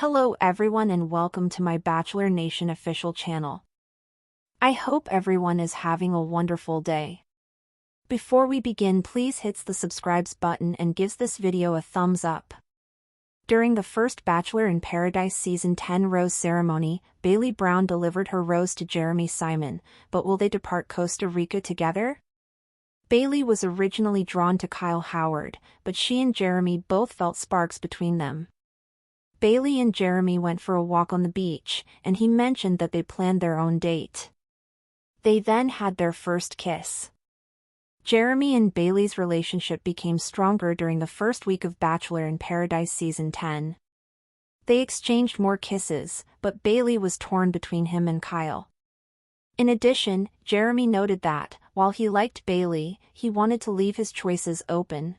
Hello everyone and welcome to my Bachelor Nation official channel. I hope everyone is having a wonderful day. Before we begin, please hit the subscribe button and gives this video a thumbs up. During the first Bachelor in Paradise Season 10 rose ceremony, Bailey Brown delivered her rose to Jeremy Simon, but will they depart Costa Rica together? Bailey was originally drawn to Kyle Howard, but she and Jeremy both felt sparks between them. Bailey and Jeremy went for a walk on the beach, and he mentioned that they planned their own date. They then had their first kiss. Jeremy and Bailey's relationship became stronger during the first week of Bachelor in Paradise Season 10. They exchanged more kisses, but Bailey was torn between him and Kyle. In addition, Jeremy noted that, while he liked Bailey, he wanted to leave his choices open.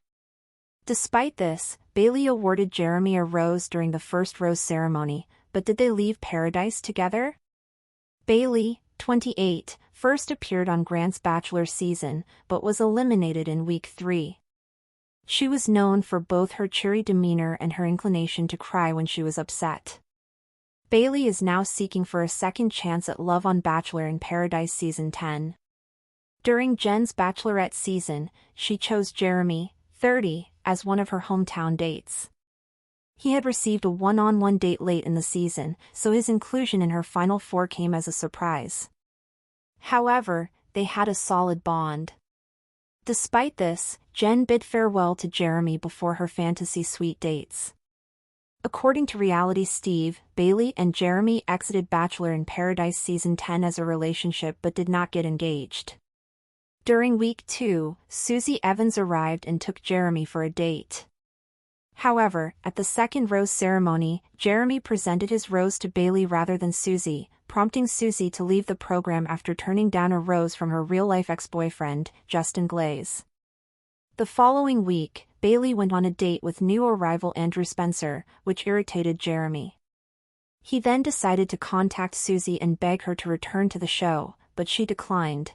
Despite this, Bailey awarded Jeremy a rose during the first rose ceremony, but did they leave paradise together? Bailey, 28, first appeared on Grant's Bachelor season, but was eliminated in week 3. She was known for both her cheery demeanor and her inclination to cry when she was upset. Bailey is now seeking for a second chance at love on Bachelor in Paradise Season 10. During Jen's Bachelorette season, she chose Jeremy, 30, as one of her hometown dates. He had received a one-on-one date late in the season, so his inclusion in her final four came as a surprise. However, they had a solid bond. Despite this, Jen bid farewell to Jeremy before her fantasy suite dates. According to Reality Steve, Bailey and Jeremy exited Bachelor in Paradise Season 10 as a relationship but did not get engaged. During week 2, Susie Evans arrived and took Jeremy for a date. However, at the second rose ceremony, Jeremy presented his rose to Bailey rather than Susie, prompting Susie to leave the program after turning down a rose from her real-life ex-boyfriend, Justin Glaze. The following week, Bailey went on a date with new arrival Andrew Spencer, which irritated Jeremy. He then decided to contact Susie and beg her to return to the show, but she declined.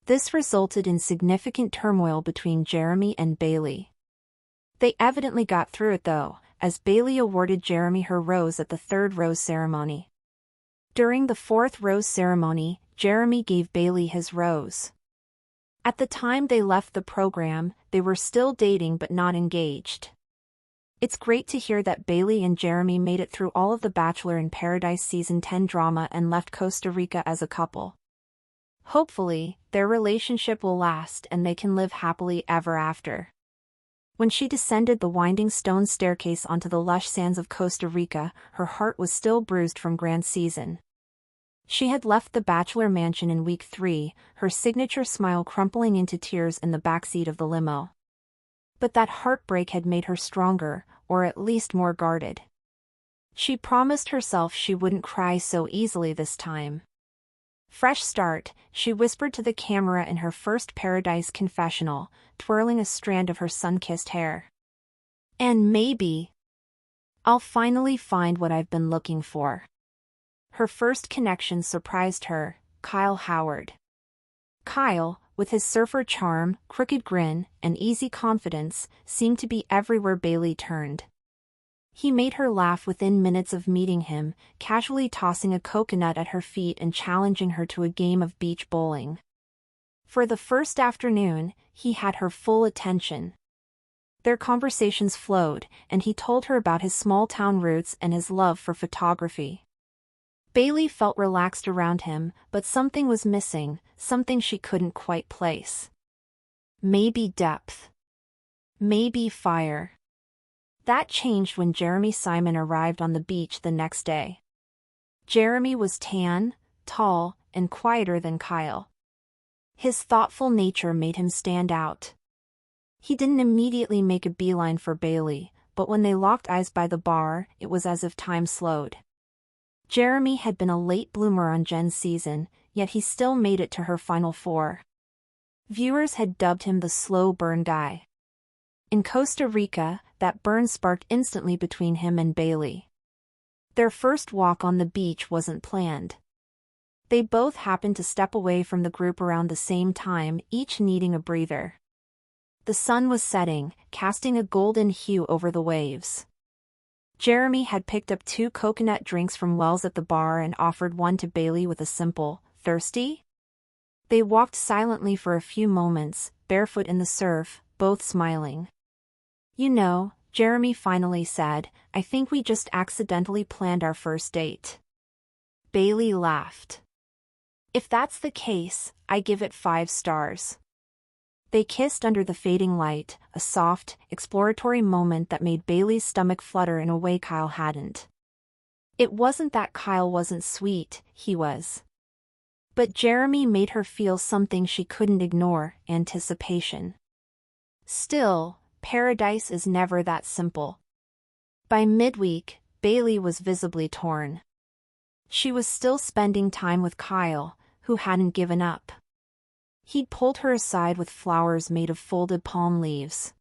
This resulted in significant turmoil between Jeremy and Bailey. They evidently got through it though, as Bailey awarded Jeremy her rose at the third rose ceremony. During the fourth rose ceremony, Jeremy gave Bailey his rose. At the time they left the program, they were still dating but not engaged. It's great to hear that Bailey and Jeremy made it through all of the Bachelor in Paradise Season 10 drama and left Costa Rica as a couple. Hopefully, their relationship will last and they can live happily ever after. When she descended the winding stone staircase onto the lush sands of Costa Rica, her heart was still bruised from Grant's season. She had left the Bachelor mansion in week 3, her signature smile crumpling into tears in the backseat of the limo. But that heartbreak had made her stronger, or at least more guarded. She promised herself she wouldn't cry so easily this time. Fresh start, she whispered to the camera in her first Paradise confessional, twirling a strand of her sun-kissed hair. And maybe I'll finally find what I've been looking for. Her first connection surprised her, Kyle Howard. Kyle, with his surfer charm, crooked grin, and easy confidence, seemed to be everywhere Bailey turned. He made her laugh within minutes of meeting him, casually tossing a coconut at her feet and challenging her to a game of beach bowling. For the first afternoon, he had her full attention. Their conversations flowed, and he told her about his small-town roots and his love for photography. Bailey felt relaxed around him, but something was missing, something she couldn't quite place. Maybe depth. Maybe fire. That changed when Jeremy Simon arrived on the beach the next day. Jeremy was tan, tall, and quieter than Kyle. His thoughtful nature made him stand out. He didn't immediately make a beeline for Bailey, but when they locked eyes by the bar, it was as if time slowed. Jeremy had been a late bloomer on Jen's season, yet he still made it to her final four. Viewers had dubbed him the slow burn guy. In Costa Rica, that burn sparked instantly between him and Bailey. Their first walk on the beach wasn't planned. They both happened to step away from the group around the same time, each needing a breather. The sun was setting, casting a golden hue over the waves. Jeremy had picked up 2 coconut drinks from Wells at the bar and offered one to Bailey with a simple, "Thirsty?" They walked silently for a few moments, barefoot in the surf, both smiling. "You know," Jeremy finally said, "I think we just accidentally planned our first date." Bailey laughed. "If that's the case, I give it 5 stars." They kissed under the fading light, a soft, exploratory moment that made Bailey's stomach flutter in a way Kyle hadn't. It wasn't that Kyle wasn't sweet, he was. But Jeremy made her feel something she couldn't ignore: anticipation. Still, paradise is never that simple. By midweek, Bailey was visibly torn. She was still spending time with Kyle, who hadn't given up. He'd pulled her aside with flowers made of folded palm leaves.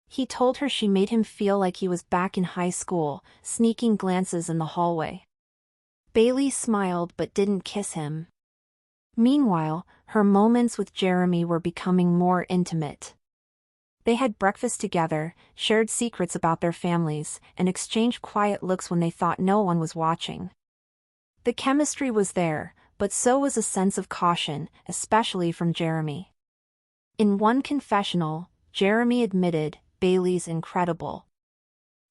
He told her she made him feel like he was back in high school, sneaking glances in the hallway. Bailey smiled but didn't kiss him. Meanwhile, her moments with Jeremy were becoming more intimate. They had breakfast together, shared secrets about their families, and exchanged quiet looks when they thought no one was watching. The chemistry was there, but so was a sense of caution, especially from Jeremy. In one confessional, Jeremy admitted, "Bailey's incredible.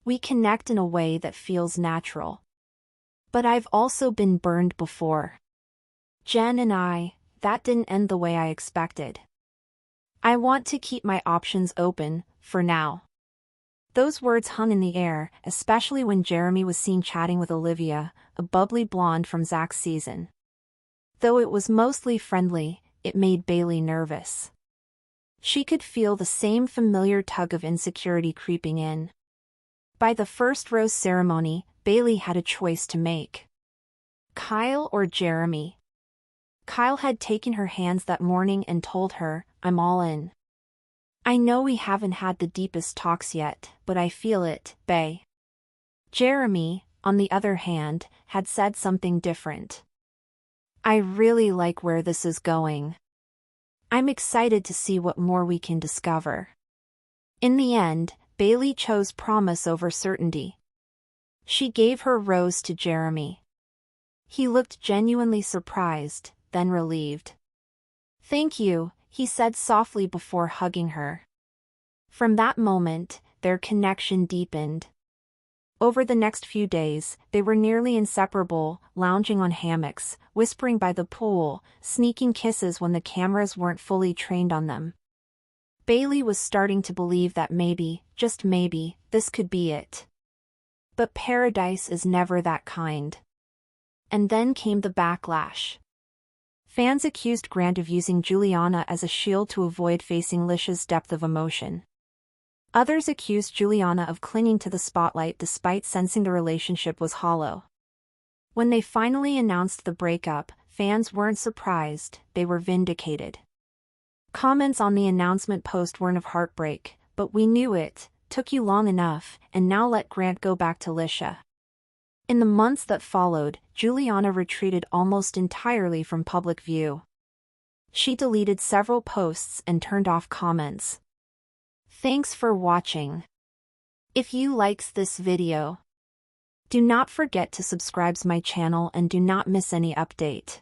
We connect in a way that feels natural. But I've also been burned before. Jen and that didn't end the way I expected. I want to keep my options open, for now." Those words hung in the air, especially when Jeremy was seen chatting with Olivia, a bubbly blonde from Zach's season. Though it was mostly friendly, it made Bailey nervous. She could feel the same familiar tug of insecurity creeping in. By the first rose ceremony, Bailey had a choice to make. Kyle or Jeremy? Kyle had taken her hands that morning and told her, "I'm all in. I know we haven't had the deepest talks yet, but I feel it, bae." Jeremy, on the other hand, had said something different. "I really like where this is going. I'm excited to see what more we can discover." In the end, Bailey chose promise over certainty. She gave her rose to Jeremy. He looked genuinely surprised, then relieved. "Thank you," he said softly before hugging her. From that moment, their connection deepened. Over the next few days, they were nearly inseparable, lounging on hammocks, whispering by the pool, sneaking kisses when the cameras weren't fully trained on them. Bailey was starting to believe that maybe, just maybe, this could be it. But paradise is never that kind. And then came the backlash. Fans accused Grant of using Juliana as a shield to avoid facing Lisha's depth of emotion. Others accused Juliana of clinging to the spotlight despite sensing the relationship was hollow. When they finally announced the breakup, fans weren't surprised, they were vindicated. Comments on the announcement post weren't of heartbreak, "But we knew it, took you long enough, and now let Grant go back to Lisha." In the months that followed, Juliana retreated almost entirely from public view. She deleted several posts and turned off comments. Thanks for watching. If you likes this video, do not forget to subscribe to my channel and do not miss any update.